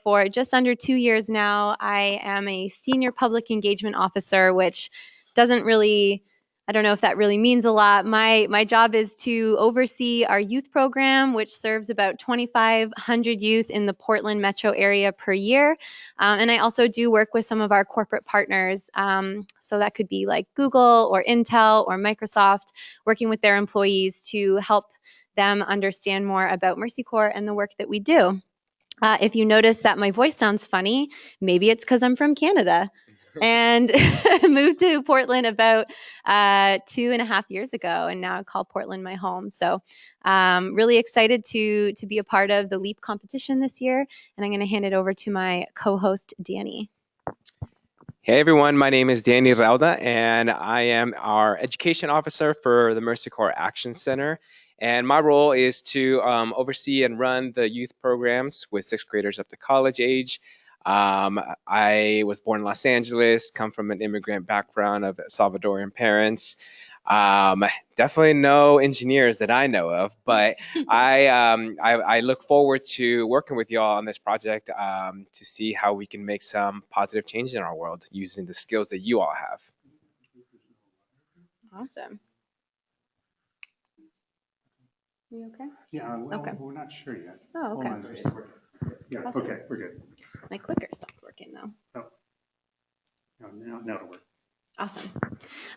for just under 2 years now. I am a senior public engagement officer, which doesn't really, I don't know if that really means a lot. My job is to oversee our youth program, which serves about 2,500 youth in the Portland metro area per year. And I also do work with some of our corporate partners. So that could be like Google or Intel or Microsoft, working with their employees to help them understand more about Mercy Corps and the work that we do. If you notice that my voice sounds funny, maybe it's because I'm from Canada and moved to Portland about 2.5 years ago, and now I call Portland my home. So really excited to be a part of the LEAP competition this year, and I'm going to hand it over to my co-host, Danny. Hey everyone, my name is Danny Rauda, and I am our education officer for the Mercy Corps Action Center. And my role is to oversee and run the youth programs with sixth graders up to college age. I was born in Los Angeles, come from an immigrant background of Salvadorian parents. Definitely no engineers that I know of, but I look forward to working with y'all on this project to see how we can make some positive change in our world using the skills that you all have. Awesome. You okay? Yeah, well, Okay. we're not sure yet. Oh, okay. Hold on, just a second. Yeah, Awesome. okay, we're good. My clicker stopped working though. Oh. Now it'll work. Awesome.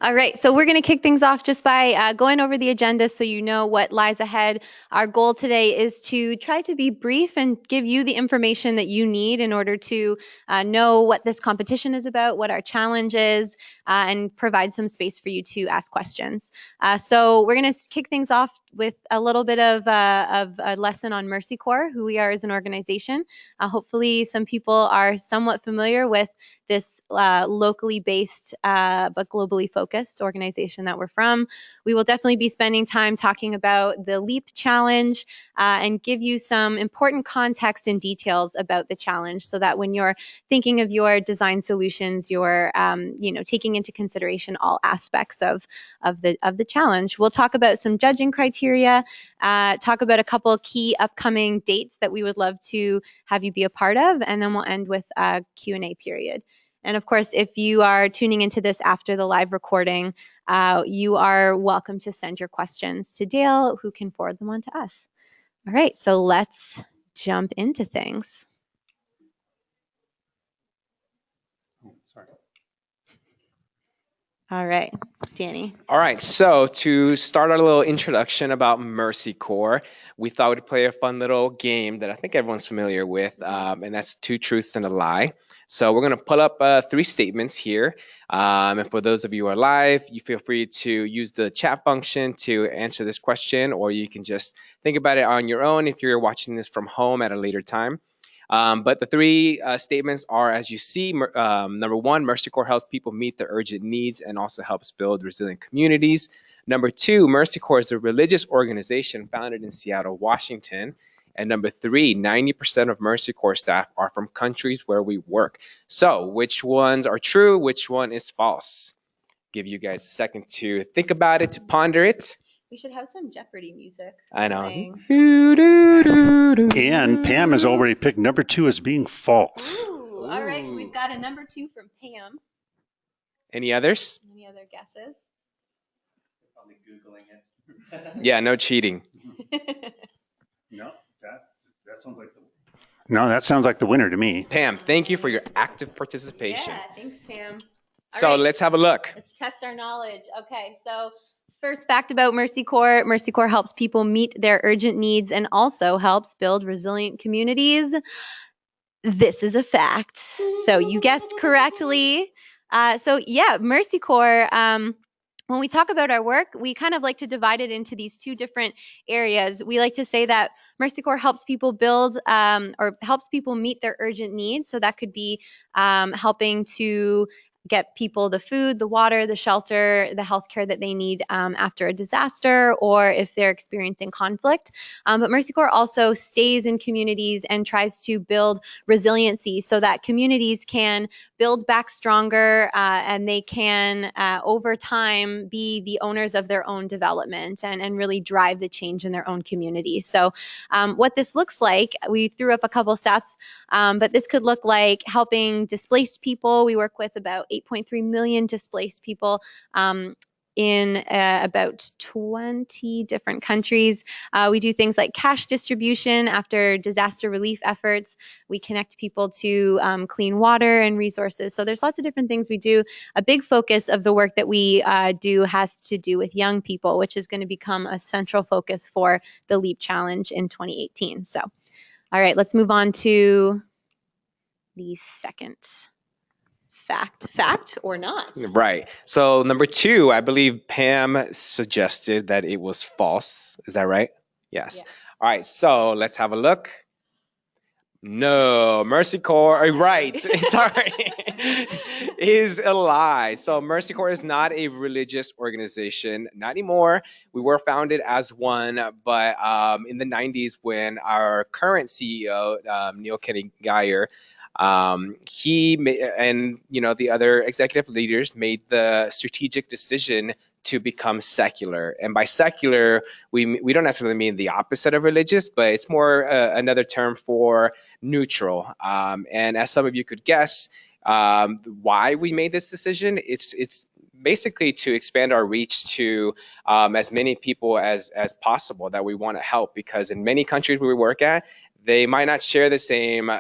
All right, so we're going to kick things off just by going over the agenda so you know what lies ahead. Our goal today is to try to be brief and give you the information that you need in order to know what this competition is about, what our challenge is, and provide some space for you to ask questions. So we're going to kick things off with a little bit of a lesson on Mercy Corps, who we are as an organization. Hopefully some people are somewhat familiar with this locally based but globally focused organization that we're from. We will definitely be spending time talking about the LEAP challenge and give you some important context and details about the challenge so that when you're thinking of your design solutions, you're taking into consideration all aspects of the challenge. We'll talk about some judging criteria, talk about a couple of key upcoming dates that we would love to have you be a part of, and then we'll end with a Q&A period. And of course, if you are tuning into this after the live recording, you are welcome to send your questions to Dale, who can forward them on to us. All right, so let's jump into things. Oh, sorry. All right, Danny. All right, so to start our little introduction about Mercy Corps, we thought we'd play a fun little game that I think everyone's familiar with, and that's two truths and a lie. So we're going to pull up 3 statements here. And for those of you who are live, you feel free to use the chat function to answer this question, or you can just think about it on your own if you're watching this from home at a later time. But the 3 statements are, as you see, number 1, Mercy Corps helps people meet their urgent needs and also helps build resilient communities. Number 2, Mercy Corps is a religious organization founded in Seattle, Washington. And number 3, 90% of Mercy Corps staff are from countries where we work. So which ones are true? Which one is false? Give you guys a second to think about it, to ponder it. We should have some Jeopardy music. I know. And Pam has already picked number 2 as being false. Ooh, all right, we've got a number 2 from Pam. Any others? Any other guesses? Probably Googling it. Yeah, no cheating. No, that sounds like that sounds like the winner to me. Pam, thank you for your active participation. Yeah, thanks, Pam. So right, let's have a look. Let's test our knowledge. Okay, so first fact about Mercy Corps. Mercy Corps helps people meet their urgent needs and also helps build resilient communities. This is a fact. So you guessed correctly. So yeah, Mercy Corps, when we talk about our work, we kind of like to divide it into these 2 different areas. We like to say that Mercy Corps helps people build or helps people meet their urgent needs. So that could be helping to get people the food, the water, the shelter, the healthcare that they need after a disaster or if they're experiencing conflict. But Mercy Corps also stays in communities and tries to build resiliency so that communities can build back stronger and they can, over time, be the owners of their own development and really drive the change in their own community. So what this looks like, we threw up a couple stats, but this could look like helping displaced people. We work with about 8.3 million displaced people in about 20 different countries. We do things like cash distribution after disaster relief efforts. We connect people to clean water and resources. So there's lots of different things we do. A big focus of the work that we do has to do with young people, which is going to become a central focus for the LEAP Challenge in 2018. So, all right, let's move on to the second fact or not. Right. So number 2, I believe Pam suggested that it was false. Is that right? Yes. Yeah. All right. So let's have a look. No, Mercy Corps, right, sorry, is a lie. So Mercy Corps is not a religious organization, not anymore. We were founded as one, but in the 90s when our current CEO, Neil Kenny Geyer, and the other executive leaders made the strategic decision to become secular. And by secular, we don't necessarily mean the opposite of religious, but it's more another term for neutral. And as some of you could guess, why we made this decision, it's basically to expand our reach to as many people as possible that we want to help, because in many countries where we work at, they might not share the same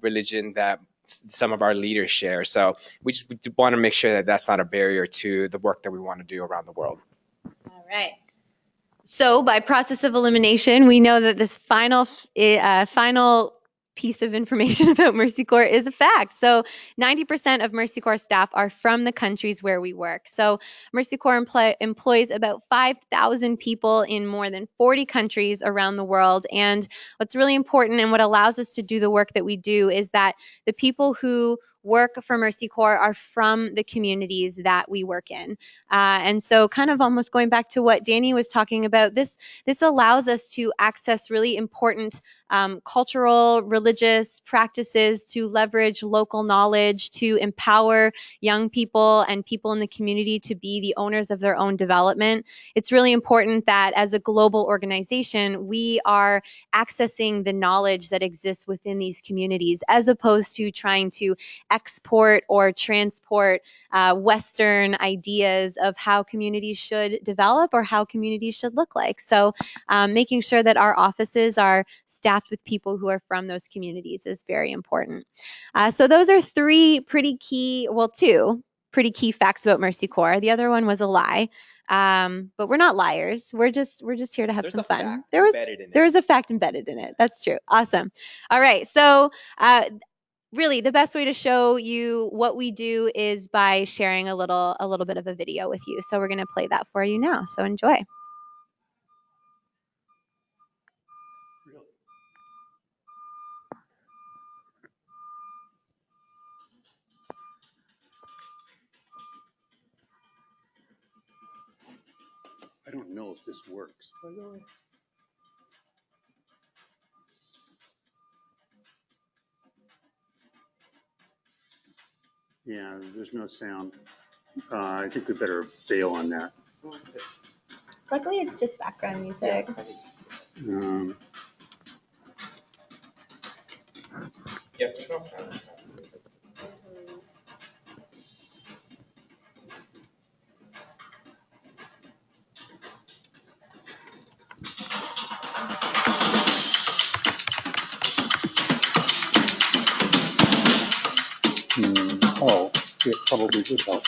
religion that some of our leaders share. So we just want to make sure that that's not a barrier to the work that we want to do around the world. All right. So by process of elimination, we know that this final piece of information about Mercy Corps is a fact. So 90% of Mercy Corps staff are from the countries where we work. So Mercy Corps employs about 5,000 people in more than 40 countries around the world. And what's really important and what allows us to do the work that we do is that the people who work for Mercy Corps are from the communities that we work in. And so kind of almost going back to what Danny was talking about, this allows us to access really important cultural, religious practices, to leverage local knowledge, to empower young people and people in the community to be the owners of their own development. It's really important that as a global organization, we are accessing the knowledge that exists within these communities, as opposed to trying to export or transport Western ideas of how communities should develop or how communities should look like. So making sure that our offices are staffed with people who are from those communities is very important. So those are two pretty key facts about Mercy Corps. The other one was a lie. But we're not liars. We're just here to have some fun. There was a fact embedded in it. That's true. Awesome. All right. So really, the best way to show you what we do is by sharing a little bit of a video with you. So we're going to play that for you now. So enjoy. I don't know if this works. Yeah, there's no sound. I think we better bail on that. Luckily, it's just background music. Yeah, there's no sound. Oh, it probably would help.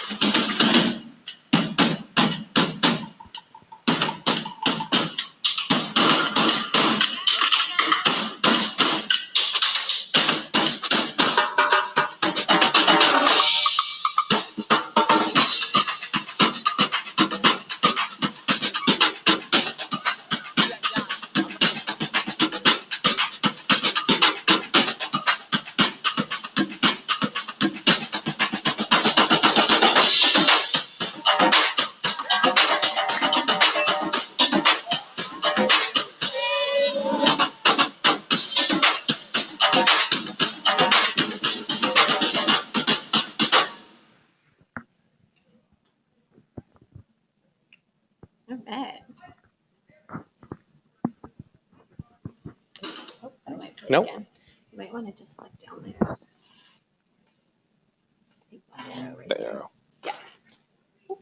Nope. Again. You might want to just click down there. There. Yeah. All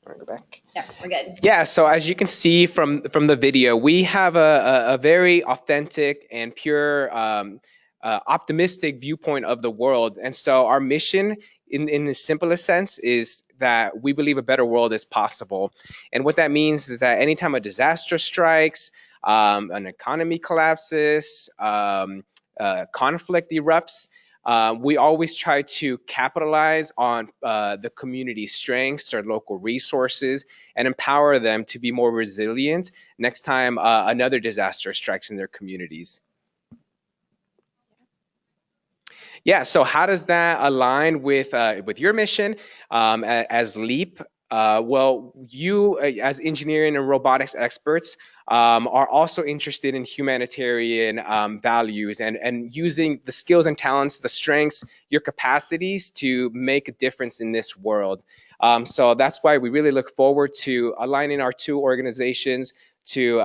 right, go back. Yeah, we're good. Yeah, so as you can see from the video, we have a very authentic and pure, optimistic viewpoint of the world. And so our mission, in the simplest sense, is that we believe a better world is possible. And what that means is that anytime a disaster strikes, an economy collapses, conflict erupts, we always try to capitalize on the community's strengths or local resources and empower them to be more resilient next time another disaster strikes in their communities. Yeah, so how does that align with your mission as LEAP? Well, you as engineering and robotics experts are also interested in humanitarian values and using the skills and talents, the strengths, your capacities to make a difference in this world. So that's why we really look forward to aligning our two organizations to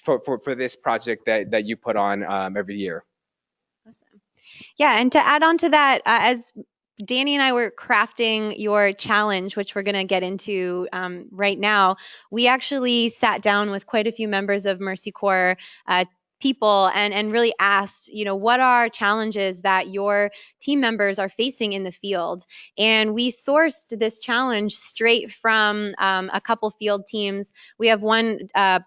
for this project that you put on every year. Awesome. Yeah, and to add on to that, as Danny and I were crafting your challenge, which we're going to get into right now, we actually sat down with quite a few members of Mercy Corps people and really asked, what are challenges that your team members are facing in the field? And we sourced this challenge straight from a couple field teams. We have one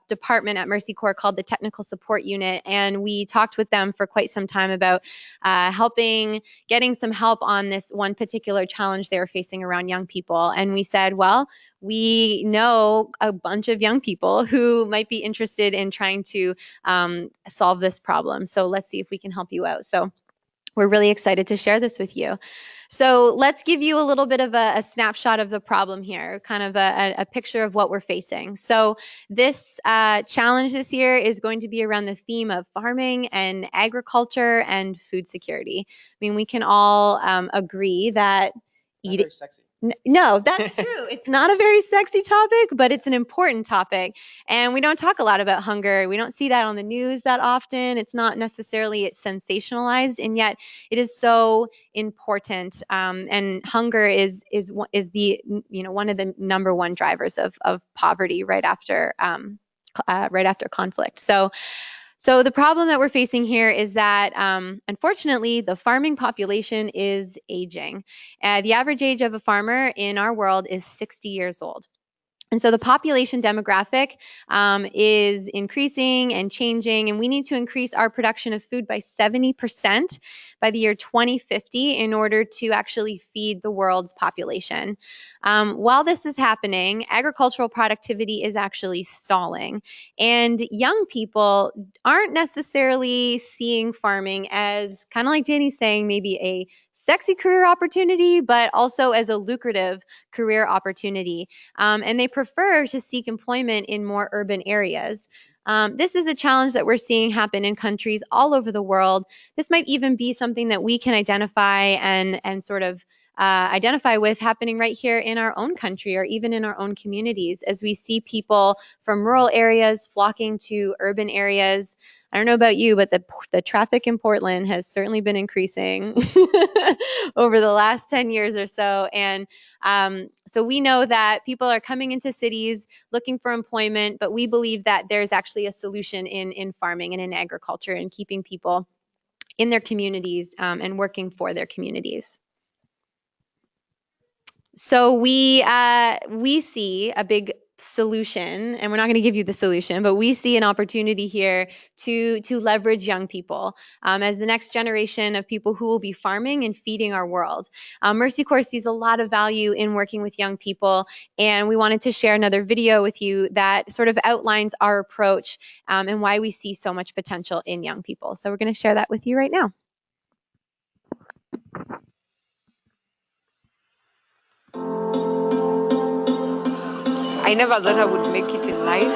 department at Mercy Corps called the Technical Support Unit, and we talked with them for quite some time about getting some help on this one particular challenge they were facing around young people. And we said, well, we know a bunch of young people who might be interested in trying to solve this problem. So let's see if we can help you out. So we're really excited to share this with you. So let's give you a little bit of a snapshot of the problem here, kind of a picture of what we're facing. So this challenge this year is going to be around the theme of farming and agriculture and food security. I mean, we can all agree that eating. Sexy. No, that's true. It's not a very sexy topic, but it's an important topic. And we don't talk a lot about hunger. We don't see that on the news that often. It's not necessarily sensationalized, and yet it is so important. And hunger is the one of the number one drivers of poverty right after conflict. So the problem that we're facing here is that, unfortunately, the farming population is aging. The average age of a farmer in our world is 60 years old. And so the population demographic is increasing and changing, and we need to increase our production of food by 70% by the year 2050 in order to actually feed the world's population. While this is happening, agricultural productivity is actually stalling, and young people aren't necessarily seeing farming as, kind of like Danny's saying, maybe a sexy career opportunity, but also as a lucrative career opportunity. And they prefer to seek employment in more urban areas. This is a challenge that we're seeing happen in countries all over the world. This might even be something that we can identify and sort of identify with happening right here in our own country or even in our own communities as we see people from rural areas flocking to urban areas. I don't know about you, but the traffic in Portland has certainly been increasing over the last 10 years or so. And so we know that people are coming into cities looking for employment, but we believe that there's actually a solution in farming and in agriculture and keeping people in their communities and working for their communities. So we see a big solution, and we're not going to give you the solution, but we see an opportunity here to leverage young people as the next generation of people who will be farming and feeding our world. Mercy Corps sees a lot of value in working with young people, and we wanted to share another video with you that sort of outlines our approach and why we see so much potential in young people. So we're going to share that with you right now. I never thought I would make it in life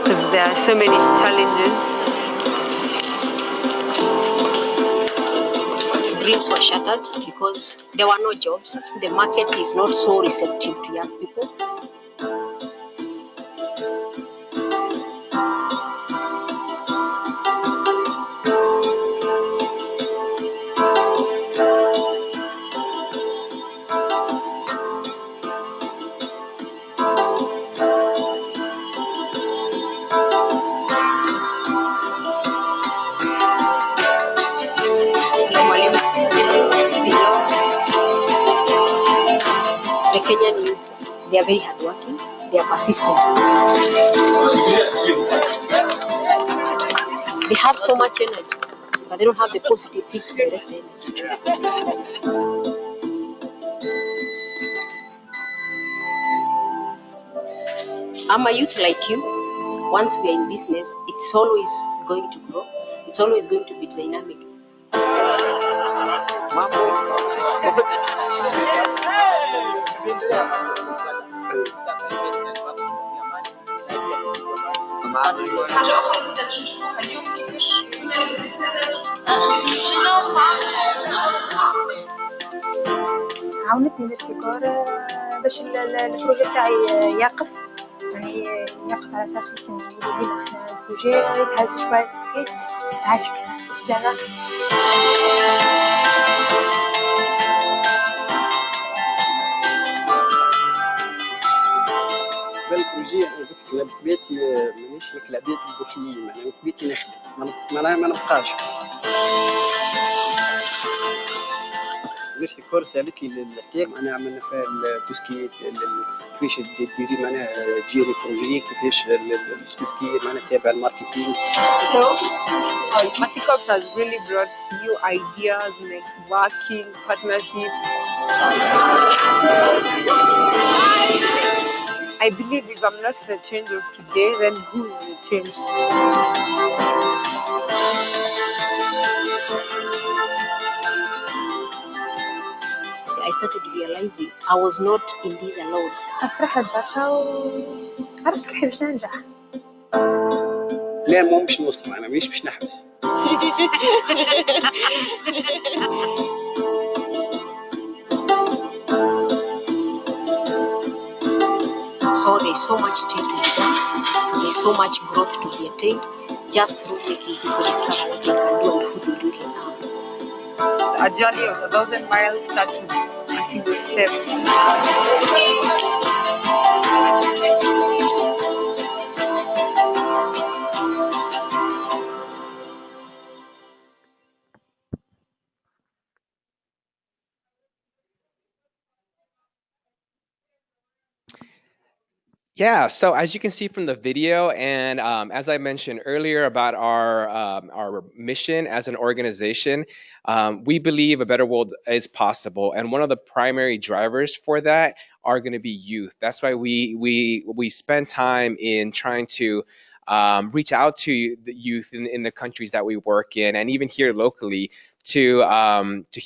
because there are so many challenges. Dreams were shattered because there were no jobs. The market is not so receptive to young people. Kenyan youth, they are very hardworking, they are persistent. They have so much energy, but they don't have the positive things to direct the energy to. I'm a youth like you. Once we are in business, it's always going to grow. It's always going to be dynamic. عاونتني ميرسيكور باش البروجي تاعي يقف، يعني يقف على ساقي كي نقولوا ديما احنا البروجي يتهز شويه كي عاشك سلامة. بالبروجي انا بطبيعتي مانيش من العباد الوفيين، معناها بطبيعتي نخدم ما نبقاش. ميرسي كور سالت لي الحكايه، معناها عملنا فيها التوسكي كيفاش ديري معناها تجيري بروجي، كيفاش التوسكي معناها تابع الماركتينغ. Mercy Corps has really brought new ideas like working, partnerships. I believe if I'm not the change of today, then who is the change? I started realizing I was not in this alone. فرحت برشا وعرفت روحي باش ننجح. لا مو مش نوصل، انا مانيش باش نحبس. So there's so much still to be done. There's so much growth to be attained just through making people discover what they can do and who they really are. A journey of 1,000 miles starts with a single step. Yeah, so as you can see from the video, and as I mentioned earlier about our mission as an organization, we believe a better world is possible, and one of the primary drivers for that are going to be youth. That's why we spend time in trying to reach out to the youth in the countries that we work in, and even here locally, to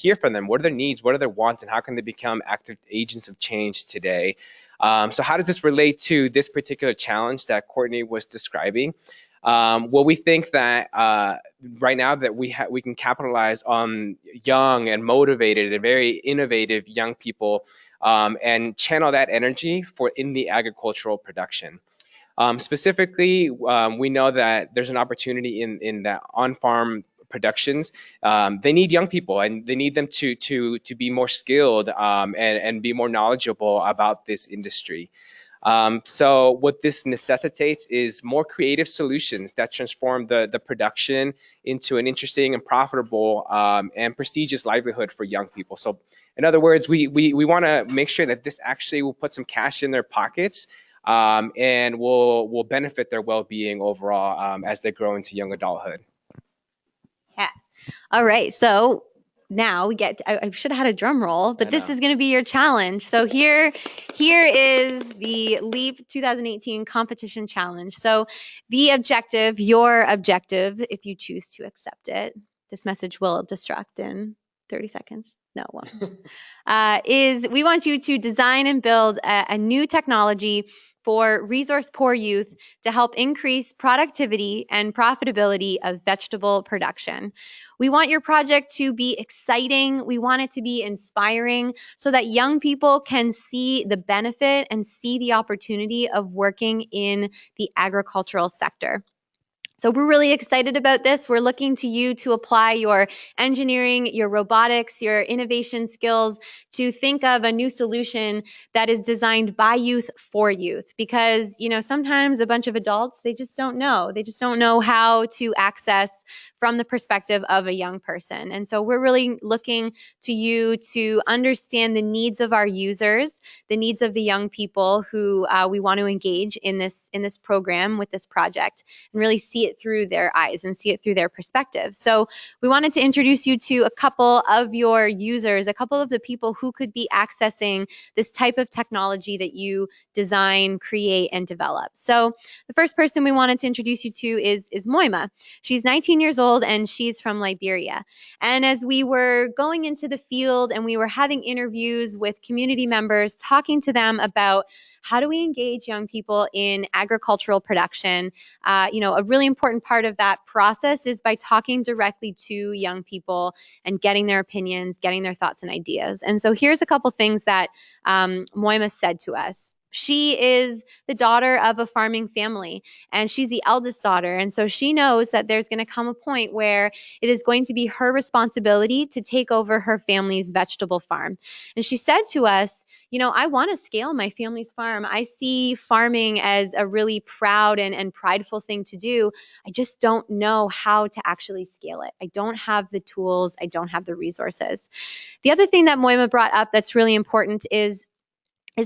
hear from them. What are their needs? What are their wants? And how can they become active agents of change today? So how does this relate to this particular challenge that Courtney was describing? Well, we think that right now that we can capitalize on young and motivated and very innovative young people and channel that energy in the agricultural production. Specifically, we know that there's an opportunity in that on-farm productions. They need young people, and they need them to be more skilled and be more knowledgeable about this industry. So what this necessitates is more creative solutions that transform the production into an interesting and profitable and prestigious livelihood for young people. So in other words, we want to make sure that this actually will put some cash in their pockets and will benefit their well-being overall as they grow into young adulthood. Yeah. All right. So now we get I should have had a drum roll, but this is going to be your challenge. So here is the LEAP 2018 competition challenge. So the objective, your objective, if you choose to accept it, this message will destruct in 30 seconds. No, it won't. Is we want you to design and build a new technology for resource-poor youth to help increase productivity and profitability of vegetable production. We want your project to be exciting. We want it to be inspiring so that young people can see the benefit and see the opportunity of working in the agricultural sector. So we're really excited about this. We're looking to you to apply your engineering, your robotics, your innovation skills to think of a new solution that is designed by youth for youth. Because, sometimes a bunch of adults, they just don't know. They just don't know how to access from the perspective of a young person. And so we're really looking to you to understand the needs of our users, the needs of the young people who we want to engage in this program with this project, and really see it through their eyes and see it through their perspective. So we wanted to introduce you to a couple of your users, a couple of the people who could be accessing this type of technology that you design, create, and develop. So the first person we wanted to introduce you to is Moima. She's 19 years old and she's from Liberia. And as we were going into the field and we were having interviews with community members, talking to them about how do we engage young people in agricultural production, a really important part of that process is by talking directly to young people and getting their opinions, getting their thoughts and ideas. And so here's a couple things that Moima said to us. She is the daughter of a farming family, and she's the eldest daughter. And so she knows that there's going to come a point where it is going to be her responsibility to take over her family's vegetable farm. And she said to us, I want to scale my family's farm. I see farming as a really proud and prideful thing to do. I just don't know how to actually scale it. I don't have the tools. I don't have the resources. The other thing that Moima brought up that's really important is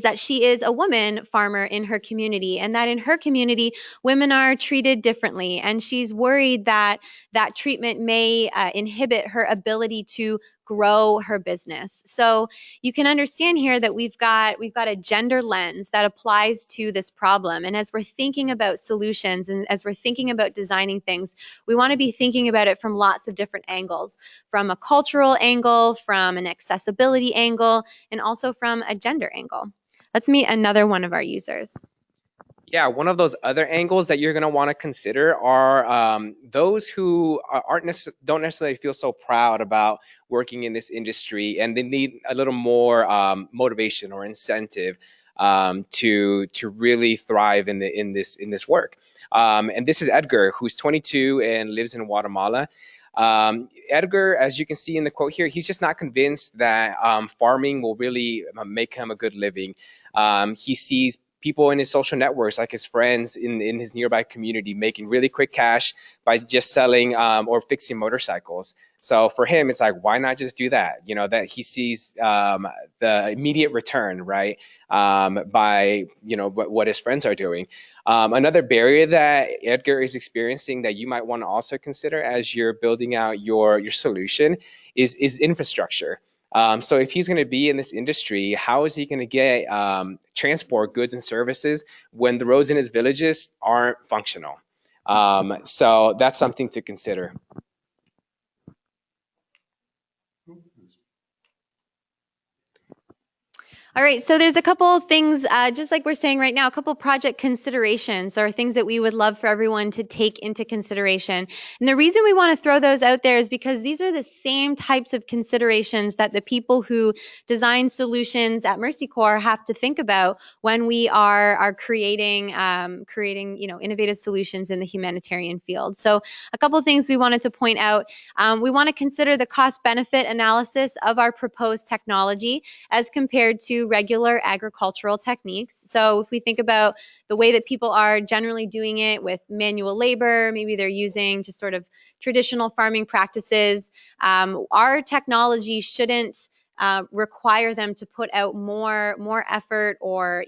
that she is a woman farmer in her community, and that in her community, women are treated differently. And she's worried that that treatment may inhibit her ability to grow her business. So you can understand here that we've got a gender lens that applies to this problem. And as we're thinking about solutions and as we're thinking about designing things, we want to be thinking about it from lots of different angles, from a cultural angle, from an accessibility angle, and also from a gender angle. Let's meet another one of our users. Yeah, one of those other angles that you're going to want to consider are those who don't necessarily feel so proud about working in this industry, and they need a little more motivation or incentive to really thrive in this work. And this is Edgar, who's 22 and lives in Guatemala. Edgar, as you can see in the quote here, he's just not convinced that farming will really make him a good living. He sees people in his social networks, like his friends in his nearby community, making really quick cash by just selling or fixing motorcycles. So for him, it's like, why not just do that? That he sees the immediate return, right, by what his friends are doing. Another barrier that Edgar is experiencing that you might want to also consider as you're building out your solution is infrastructure. So if he's going to be in this industry, how is he going to get transport goods and services when the roads in his villages aren't functional? So that's something to consider. All right, so there's a couple of things, just like we're saying right now, a couple of project considerations or things that we would love for everyone to take into consideration. And the reason we want to throw those out there is because these are the same types of considerations that the people who design solutions at Mercy Corps have to think about when we are creating innovative solutions in the humanitarian field. So a couple of things we wanted to point out. We want to consider the cost-benefit analysis of our proposed technology as compared to regular agricultural techniques. So if we think about the way that people are generally doing it with manual labor, maybe they're using just sort of traditional farming practices, our technology shouldn't require them to put out more effort or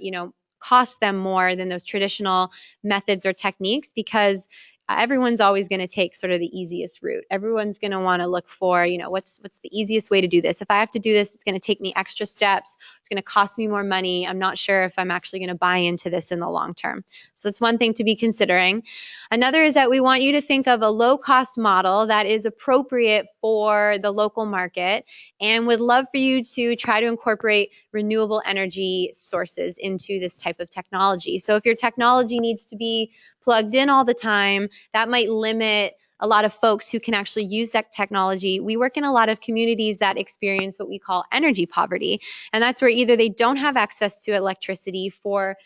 cost them more than those traditional methods or techniques, because everyone's always going to take sort of the easiest route. Everyone's going to want to look for, what's the easiest way to do this? If I have to do this, it's going to take me extra steps. It's going to cost me more money. I'm not sure if I'm actually going to buy into this in the long term. So that's one thing to be considering. Another is that we want you to think of a low-cost model that is appropriate for the local market, and would love for you to try to incorporate renewable energy sources into this type of technology. So if your technology needs to be plugged in all the time, that might limit a lot of folks who can actually use that technology. We work in a lot of communities that experience what we call energy poverty. And that's where either they don't have access to electricity for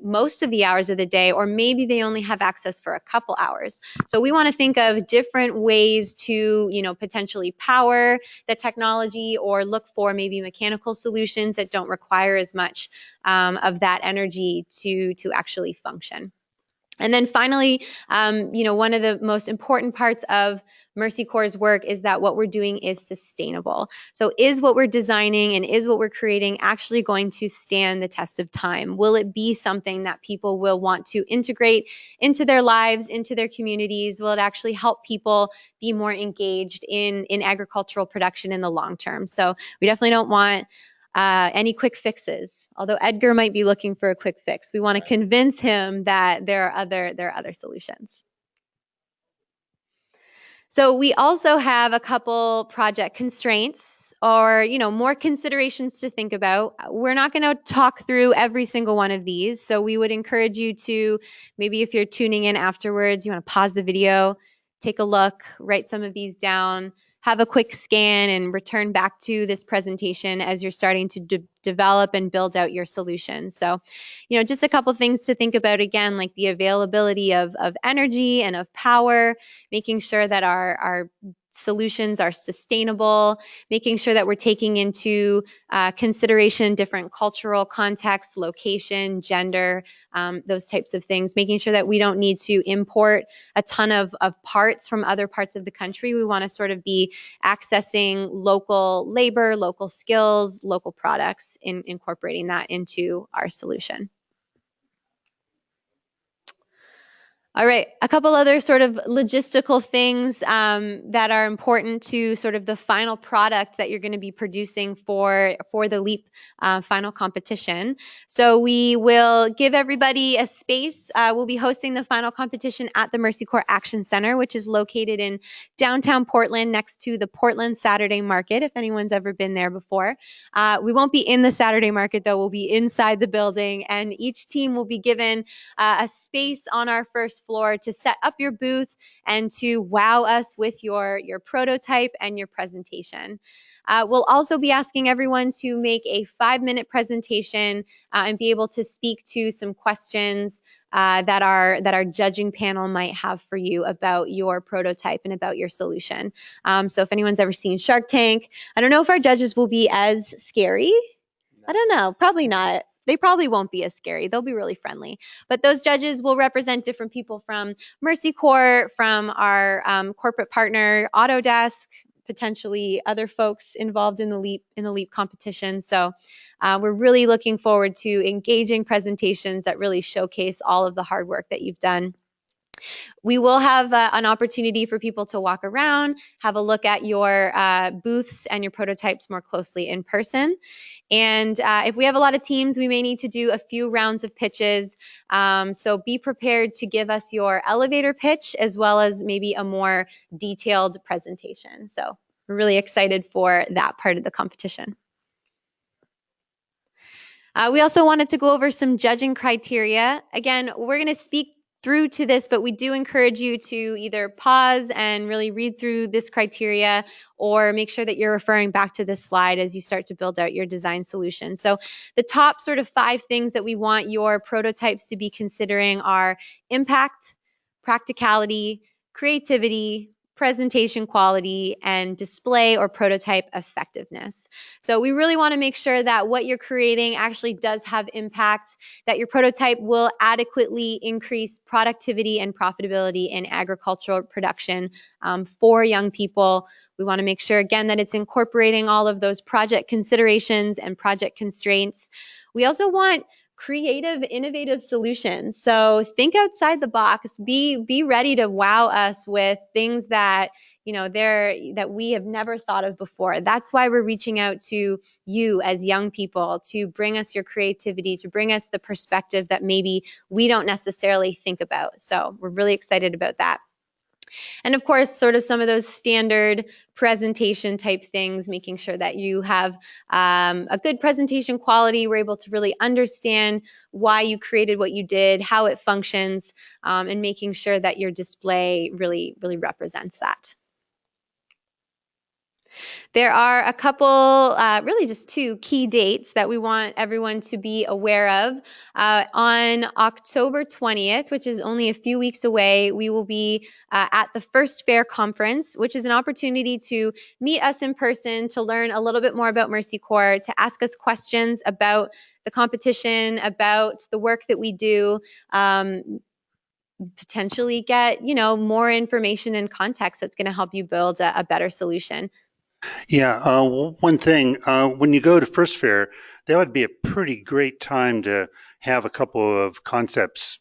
most of the hours of the day, or maybe they only have access for a couple hours. So we want to think of different ways to, potentially power the technology, or look for maybe mechanical solutions that don't require as much of that energy to actually function. And then finally, one of the most important parts of Mercy Corps' work is that what we're doing is sustainable. So is what we're designing and is what we're creating actually going to stand the test of time? Will it be something that people will want to integrate into their lives, into their communities? Will it actually help people be more engaged in agricultural production in the long term? So we definitely don't want any quick fixes. Although Edgar might be looking for a quick fix, we want to convince him that there are other solutions. So we also have a couple project constraints, or more considerations to think about. We're not going to talk through every single one of these, so we would encourage you to, maybe if you're tuning in afterwards, you want to pause the video, take a look, write some of these down, have a quick scan, and return back to this presentation as you're starting to develop and build out your solution. So, just a couple things to think about, again, like the availability of energy and of power, making sure that our solutions are sustainable, making sure that we're taking into consideration different cultural contexts, location, gender, those types of things, making sure that we don't need to import a ton of parts from other parts of the country. We want to sort of be accessing local labor, local skills, local products, in incorporating that into our solution. All right, a couple other sort of logistical things that are important to sort of the final product that you're going to be producing for the LEAP final competition. So we will give everybody a space. We'll be hosting the final competition at the Mercy Corps Action Center, which is located in downtown Portland, next to the Portland Saturday Market, if anyone's ever been there before. We won't be in the Saturday Market, though. We'll be inside the building, and each team will be given a space on our first floor to set up your booth and to wow us with your prototype and your presentation. We'll also be asking everyone to make a 5-minute presentation and be able to speak to some questions that our judging panel might have for you about your prototype and about your solution. So if anyone's ever seen Shark Tank, I don't know if our judges will be as scary. I don't know, probably not. They probably won't be as scary. They'll be really friendly. But those judges will represent different people from Mercy Corps, from our corporate partner, Autodesk, potentially other folks involved in the LEAP competition. So we're really looking forward to engaging presentations that really showcase all of the hard work that you've done. We will have an opportunity for people to walk around, have a look at your booths and your prototypes more closely in person. And if we have a lot of teams, we may need to do a few rounds of pitches. So be prepared to give us your elevator pitch, as well as maybe a more detailed presentation. So we're really excited for that part of the competition. We also wanted to go over some judging criteria. Again, we're going to speak through to this, but we do encourage you to either pause and really read through this criteria, or make sure that you're referring back to this slide as you start to build out your design solution. So the top sort of 5 things that we want your prototypes to be considering are impact, practicality, creativity, presentation quality, and display or prototype effectiveness. So we really want to make sure that what you're creating actually does have impact, that your prototype will adequately increase productivity and profitability in agricultural production for young people. We want to make sure, again, that it's incorporating all of those project considerations and project constraints. We also want creative, innovative solutions. So think outside the box. Be ready to wow us with things that that we have never thought of before. That's why we're reaching out to you as young people, to bring us your creativity, to bring us the perspective that maybe we don't necessarily think about. So we're really excited about that. And of course, sort of some of those standard presentation type things, making sure that you have a good presentation quality. We're able to really understand why you created what you did, how it functions, and making sure that your display really, really represents that. There are a couple, really just two key dates that we want everyone to be aware of. On October 20th, which is only a few weeks away, we will be at the First Fair Conference, which is an opportunity to meet us in person, to learn a little bit more about Mercy Corps, to ask us questions about the competition, about the work that we do, potentially get, more information and context that's going to help you build a better solution. Yeah, one thing, when you go to First Fair, that would be a pretty great time to have a couple of concepts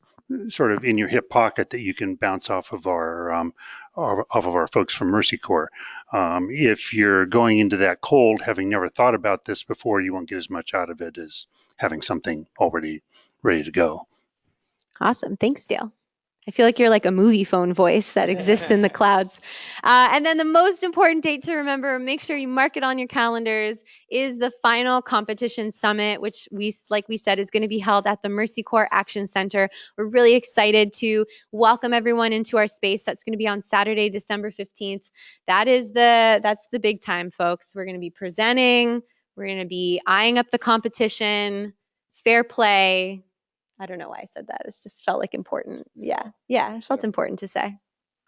sort of in your hip pocket that you can bounce off of our folks from Mercy Corps. If you're going into that cold, having never thought about this before, you won't get as much out of it as having something already ready to go. Awesome. Thanks, Dale. I feel like you're like a movie phone voice that exists in the clouds. And then the most important date to remember, make sure you mark it on your calendars, is the final competition summit, which like we said, is going to be held at the Mercy Corps Action Center. We're really excited to welcome everyone into our space. That's going to be on Saturday, December 15th. That's the big time, folks. We're going to be presenting. We're going to be eyeing up the competition, fair play. I don't know why I said that. It just felt like important. Yeah, it felt important to say.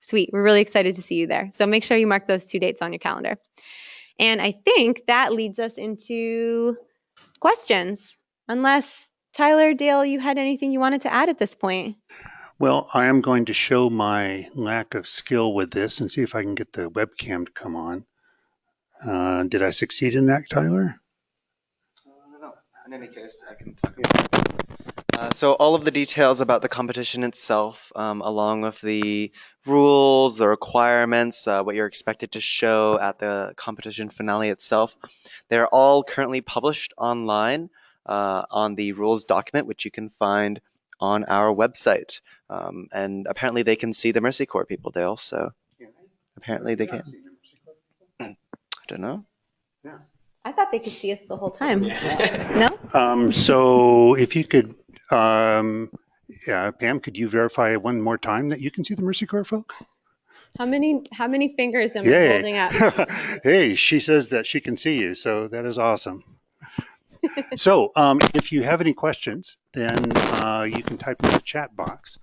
Sweet. We're really excited to see you there. So make sure you mark those 2 dates on your calendar. And I think that leads us into questions. Unless, Tyler, Dale, you had anything you wanted to add at this point? Well, I am going to show my lack of skill with this and see if I can get the webcam to come on. Did I succeed in that, Tyler? No. In any case, I can talk about it. So all of the details about the competition itself, along with the rules, the requirements, what you're expected to show at the competition finale itself, they're all currently published online on the rules document, which you can find on our website. And apparently they can see the Mercy Corps people, Dale, so apparently they can. I don't know. Yeah. I thought they could see us the whole time. No? So if you could, Pam, could you verify one more time that you can see the Mercy Corps folk? How many fingers am I holding up? Hey, she says that she can see you, so that is awesome. So if you have any questions, then you can type in the chat box.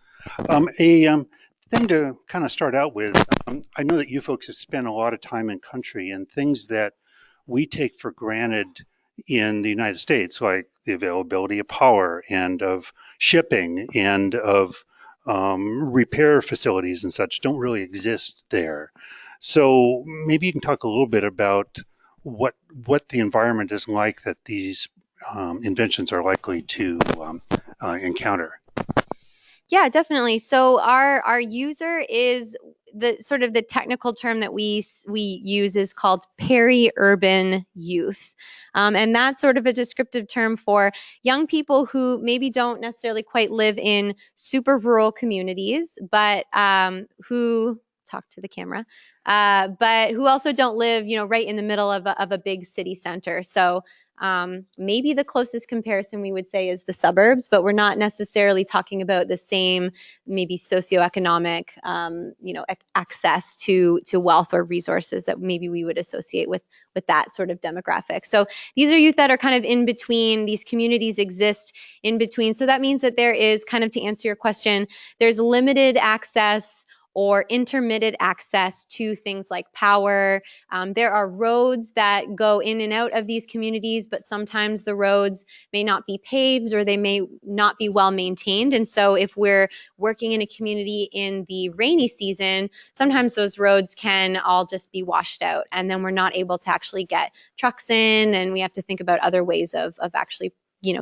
A thing to kind of start out with, I know that you folks have spent a lot of time in country, and things that we take for granted in the United States, like the availability of power and of shipping and of repair facilities and such, don't really exist there. So maybe you can talk a little bit about what the environment is like that these inventions are likely to encounter. Yeah, definitely. So our user is the technical term that we use is called peri-urban youth. And that's sort of a descriptive term for young people who maybe don't necessarily quite live in super rural communities, but who talk to the camera, but who also don't live, right in the middle of a big city center. So maybe the closest comparison we would say is the suburbs, but we're not necessarily talking about the same maybe socioeconomic, access to wealth or resources that maybe we would associate with that sort of demographic. So these are youth that are kind of in between. These communities exist in between. So that means that there is, kind of to answer your question, there's limited access or intermittent access to things like power. There are roads that go in and out of these communities, but sometimes the roads may not be paved or they may not be well maintained. And so if we're working in a community in the rainy season, sometimes those roads can all just be washed out, and then we're not able to actually get trucks in, and we have to think about other ways of actually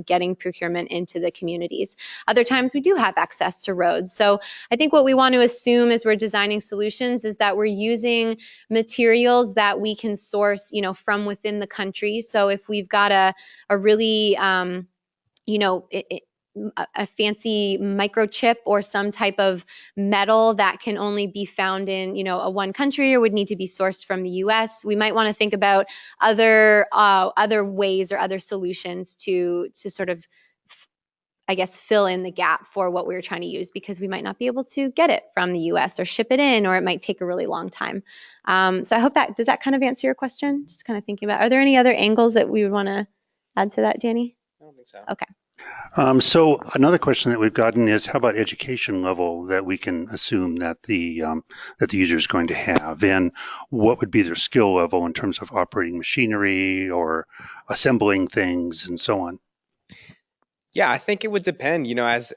getting procurement into the communities. Other times we do have access to roads. So I think what we want to assume as we're designing solutions is that we're using materials that we can source, from within the country. So if we've got a really, a fancy microchip or some type of metal that can only be found in, a one country or would need to be sourced from the US. We might want to think about other ways or other solutions to sort of, I guess, fill in the gap for what we're trying to use, because we might not be able to get it from the US or ship it in, or it might take a really long time. So I hope does that kind of answer your question? Just kind of thinking about, are there any other angles that we would want to add to that, Danny? I don't think so. Okay. So another question that we've gotten is, how about education level that we can assume that the user is going to have, and what would be their skill level in terms of operating machinery or assembling things and so on? Yeah, I think it would depend. As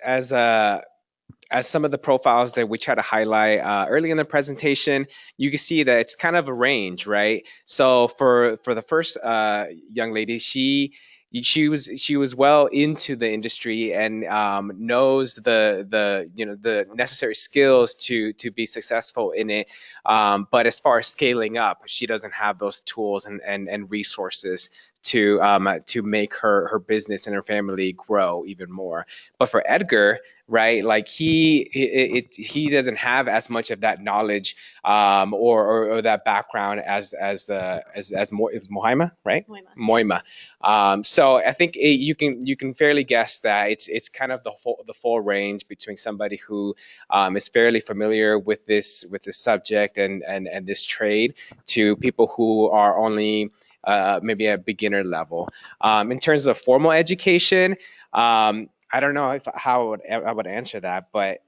some of the profiles that we try to highlight early in the presentation, you can see that it's kind of a range, right? So for the first young lady, she was well into the industry and knows the necessary skills to be successful in it. But as far as scaling up, she doesn't have those tools and resources to make her business and her family grow even more. But for Edgar, right, like he doesn't have as much of that knowledge or that background as Moima, right? Moima. So I think you can fairly guess that it's kind of the full range between somebody who is fairly familiar with this subject and this trade, to people who are only maybe a beginner level. In terms of formal education, I don't know how I would answer that, but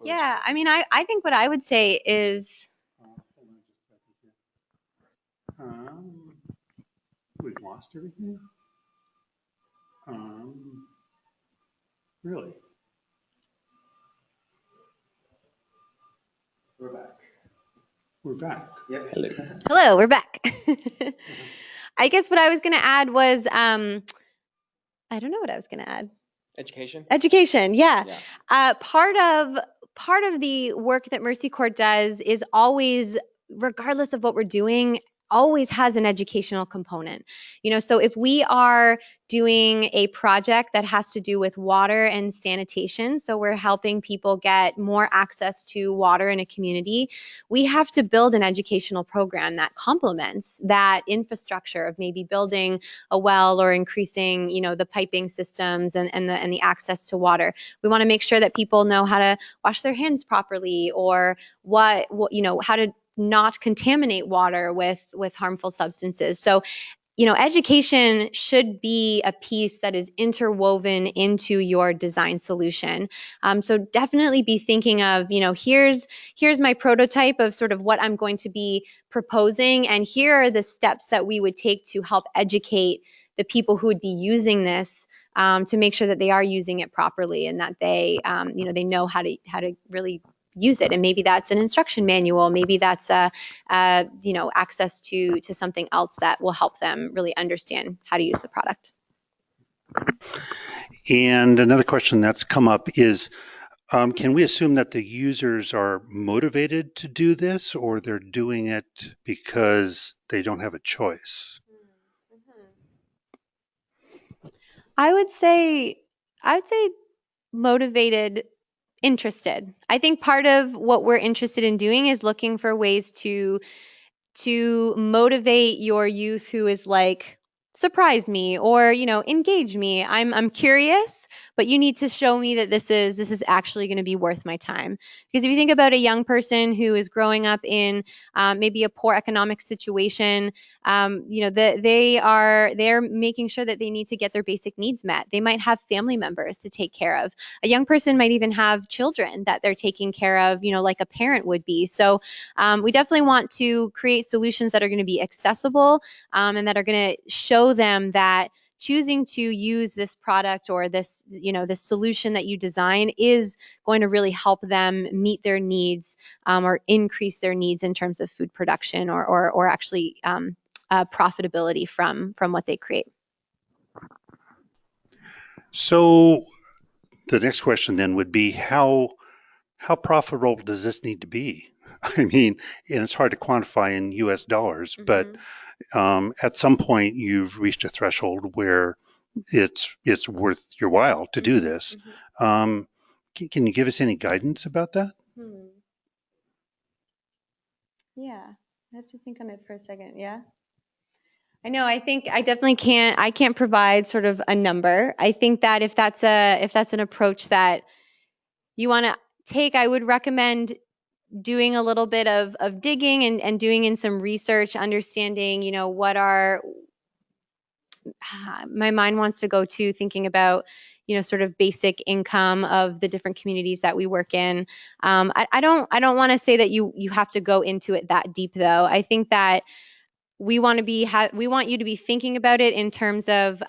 yeah, I mean, I think what I would say is, We've lost everything. Really? We're back. We're back. Yep. Hello, we're back. I guess what I was going to add was, I don't know what I was going to add. Education, yeah. Part of the work that Mercy Corps does is always, regardless of what we're doing, always has an educational component. So if we are doing a project that has to do with water and sanitation, so we're helping people get more access to water in a community, we have to build an educational program that complements that infrastructure of maybe building a well or increasing, the piping systems and the access to water. We want to make sure that people know how to wash their hands properly, or what how to not contaminate water with harmful substances. So, education should be a piece that is interwoven into your design solution. So definitely be thinking of, here's my prototype of sort of what I'm going to be proposing, and here are the steps that we would take to help educate the people who would be using this, to make sure that they are using it properly, and that they know how to really use it. And maybe that's an instruction manual, maybe that's access to something else that will help them really understand how to use the product. And another question that's come up is, can we assume that the users are motivated to do this, or they're doing it because they don't have a choice? I would say motivated, interested. I think part of what we're interested in doing is looking for ways to motivate your youth who is like, surprise me, or engage me. I'm curious, but you need to show me that this is actually going to be worth my time. Because if you think about a young person who is growing up in maybe a poor economic situation, they're making sure that they need to get their basic needs met. They might have family members to take care of. A young person might even have children that they're taking care of, like a parent would be. So we definitely want to create solutions that are going to be accessible, and that are going to show them that choosing to use this product or this solution that you design is going to really help them meet their needs, or increase their needs in terms of food production, or actually profitability from what they create. So the next question then would be, how profitable does this need to be? I mean, and it's hard to quantify in US dollars, but at some point you've reached a threshold where it's worth your while to do this. Mhm. Can you give us any guidance about that? Yeah, I have to think on it for a second. Yeah. I know. I think I definitely can't. I can't provide sort of a number. I think that if that's an approach that you want to take, I would recommend doing a little bit of digging and doing in some research, understanding, what are my mind wants to go to thinking about, sort of basic income of the different communities that we work in. I don't want to say that you have to go into it that deep though. I think that we want you to be thinking about it in terms of,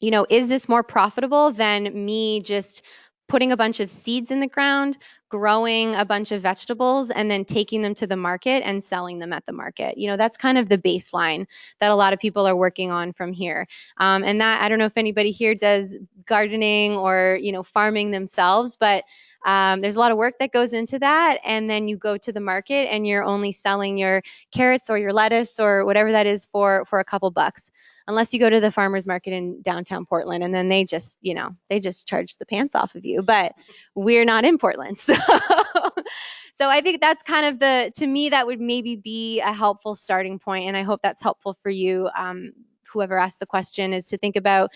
is this more profitable than me just putting a bunch of seeds in the ground, growing a bunch of vegetables, and then taking them to the market and selling them at the market? That's kind of the baseline that a lot of people are working on from here. And that, I don't know if anybody here does gardening or, farming themselves, but there's a lot of work that goes into that. And then you go to the market and you're only selling your carrots or your lettuce or whatever that is for a couple bucks, unless you go to the farmers market in downtown Portland, and then they just charge the pants off of you. But we're not in Portland. So I think that's kind of to me, that would maybe be a helpful starting point. And I hope that's helpful for you. Whoever asked the question, is to think about,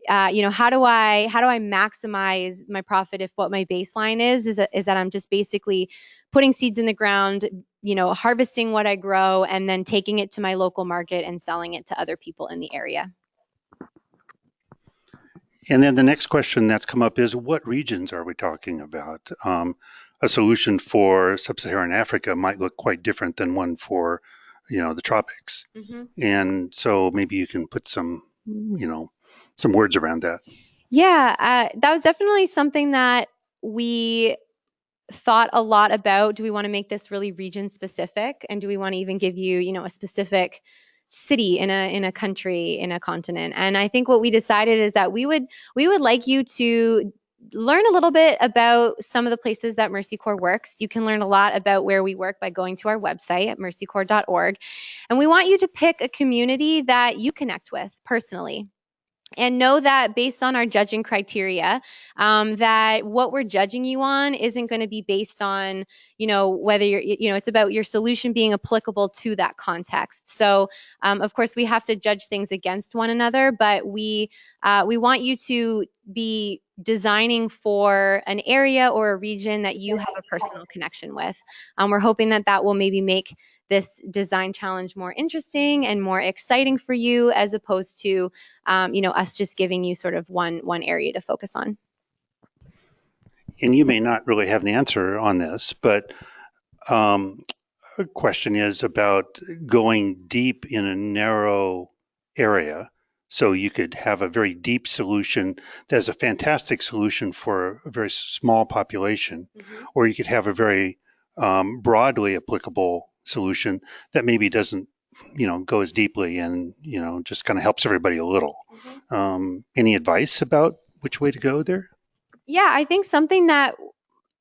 how do I maximize my profit if what my baseline is that I'm just basically putting seeds in the ground, harvesting what I grow, and then taking it to my local market and selling it to other people in the area. And then the next question that's come up is, what regions are we talking about? A solution for sub-Saharan Africa might look quite different than one for, the tropics. Mm-hmm. And so maybe you can put some words around that. Yeah, that was definitely something that we thought a lot about. Do we want to make this really region specific, and do we want to even give you, a specific city in a country, in a continent? And I think what we decided is that we would like you to learn a little bit about some of the places that Mercy Corps works. You can learn a lot about where we work by going to our website at mercycorps.org. And we want you to pick a community that you connect with personally. And know that based on our judging criteria, that what we're judging you on isn't going to be based on, whether it's about your solution being applicable to that context. So, of course, we have to judge things against one another, but we want you to be designing for an area or a region that you have a personal connection with. We're hoping that will maybe make this design challenge more interesting and more exciting for you, as opposed to us just giving you sort of one area to focus on. And you may not really have an answer on this, but a question is about going deep in a narrow area. So you could have a very deep solution that's a fantastic solution for a very small population, Mm-hmm. or you could have a very broadly applicable solution that maybe doesn't, go as deeply and, just kind of helps everybody a little. Mm-hmm. Any advice about which way to go there? Yeah, I think something that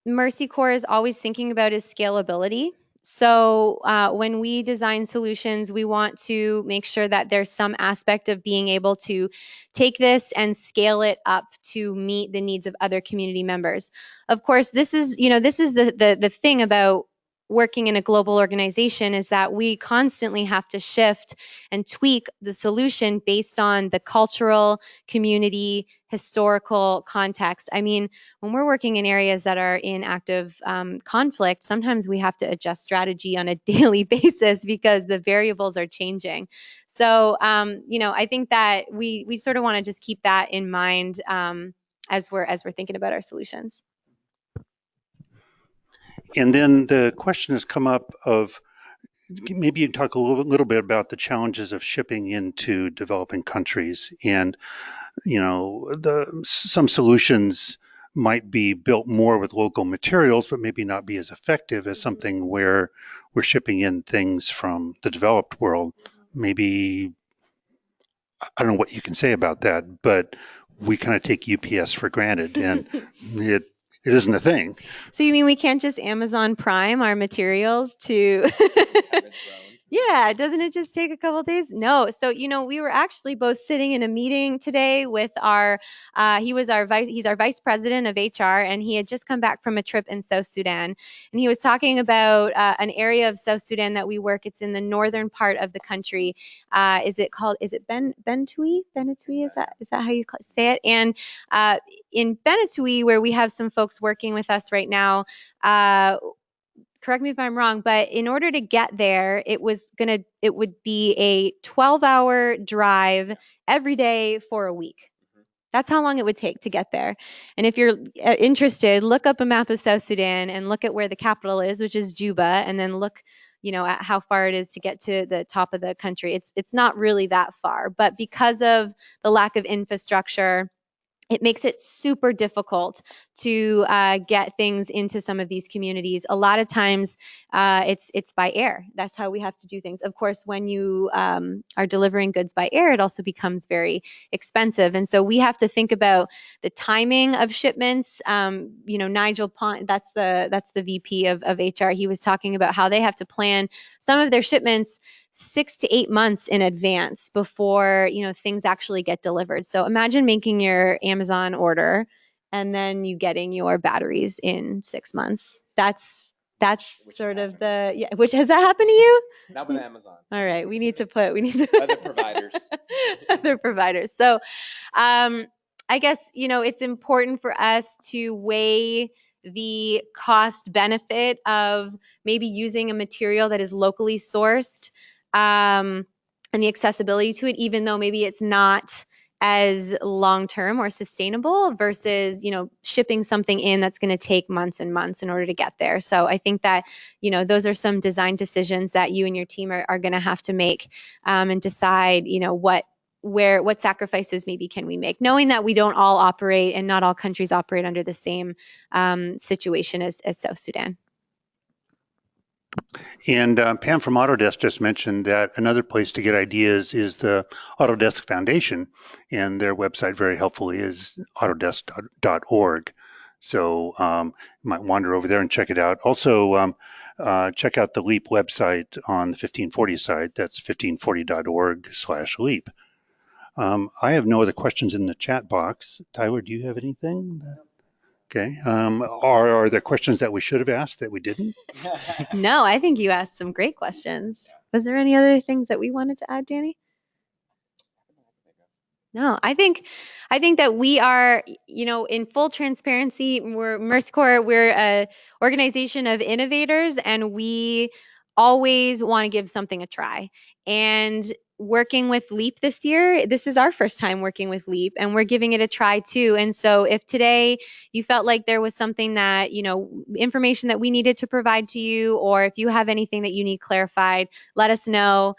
Mercy Corps is always thinking about is scalability. So when we design solutions, we want to make sure that there's some aspect of being able to take this and scale it up to meet the needs of other community members. Of course, this is the thing about working in a global organization, is that we constantly have to shift and tweak the solution based on the cultural, community, historical context. I mean, when we're working in areas that are in active conflict, sometimes we have to adjust strategy on a daily basis because the variables are changing. So, I think that we sort of want to just keep that in mind as we're thinking about our solutions. And then the question has come up of, maybe you can talk a little bit about the challenges of shipping into developing countries. And, some solutions might be built more with local materials, but maybe not be as effective as something where we're shipping in things from the developed world. Maybe, I don't know what you can say about that, but we kind of take UPS for granted, and it isn't a thing. So you mean we can't just Amazon Prime our materials to? Yeah, doesn't it just take a couple days? No. So, we were actually both sitting in a meeting today with he's our vice president of HR, and he had just come back from a trip in South Sudan. And he was talking about an area of South Sudan that we work. It's in the northern part of the country. Is it Benetui? Benetui, is that how you say it? And in Benetui, where we have some folks working with us right now, correct me if I'm wrong, but in order to get there, it would be a 12-hour drive every day for a week. That's how long it would take to get there. And if you're interested, look up a map of South Sudan and look at where the capital is, which is Juba, and then look, at how far it is to get to the top of the country. It's not really that far, but because of the lack of infrastructure, it makes it super difficult to get things into some of these communities. A lot of times it's by air. That's how we have to do things. Of course, when you are delivering goods by air, it also becomes very expensive. And so we have to think about the timing of shipments. Nigel Pont, that's the VP of HR. He was talking about how they have to plan some of their shipments 6 to 8 months in advance before things actually get delivered. So imagine making your Amazon order and then you getting your batteries in 6 months. That's sort of which has that happened to you? Not with Amazon. All right, we need to Other providers. other providers. So I guess it's important for us to weigh the cost benefit of maybe using a material that is locally sourced, and the accessibility to it, even though maybe it's not as long-term or sustainable versus, shipping something in that's going to take months and months in order to get there. So I think that, those are some design decisions that you and your team are going to have to make, and decide, what sacrifices maybe can we make, knowing that we don't all operate and not all countries operate under the same situation as South Sudan. And Pam from Autodesk just mentioned that another place to get ideas is the Autodesk Foundation, and their website very helpfully is autodesk.org. So you might wander over there and check it out. Also, check out the LEAP website on the 1540 side. That's 1540.org/LEAP. I have no other questions in the chat box. Tyler, do you have anything? Okay. Are there questions that we should have asked that we didn't? No, I think you asked some great questions. Was there any other things that we wanted to add, Danny? No, I think that we are, in full transparency, we're Mercy Corps, we're a organization of innovators, and we always want to give something a try. And working with LEAP this year, this is our first time working with LEAP, and we're giving it a try too. And so if today you felt like there was something that, information that we needed to provide to you, or if you have anything that you need clarified, let us know.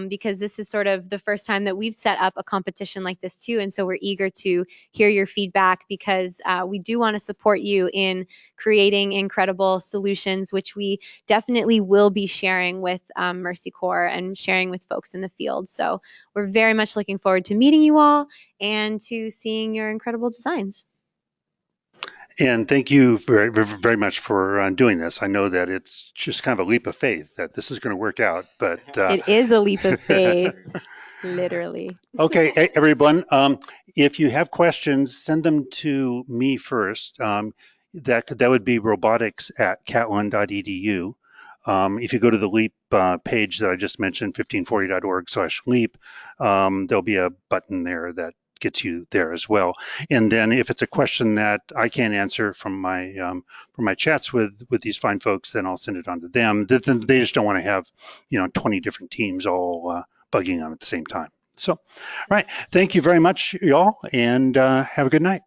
Because this is sort of the first time that we've set up a competition like this too. And so we're eager to hear your feedback, because we do want to support you in creating incredible solutions, which we definitely will be sharing with Mercy Corps and sharing with folks in the field. So we're very much looking forward to meeting you all and to seeing your incredible designs. And thank you very, very much for doing this. I know that it's just kind of a leap of faith that this is going to work out, but it is a leap of faith, literally. Okay, everyone. If you have questions, send them to me first. That would be robotics@catlin.edu. If you go to the LEAP page that I just mentioned, 1540.org/LEAP, there'll be a button there that gets you there as well. And then if it's a question that I can't answer from my chats with these fine folks, then I'll send it on to them. They just don't want to have 20 different teams all bugging on at the same time. So, all right, thank you very much, y'all, and have a good night.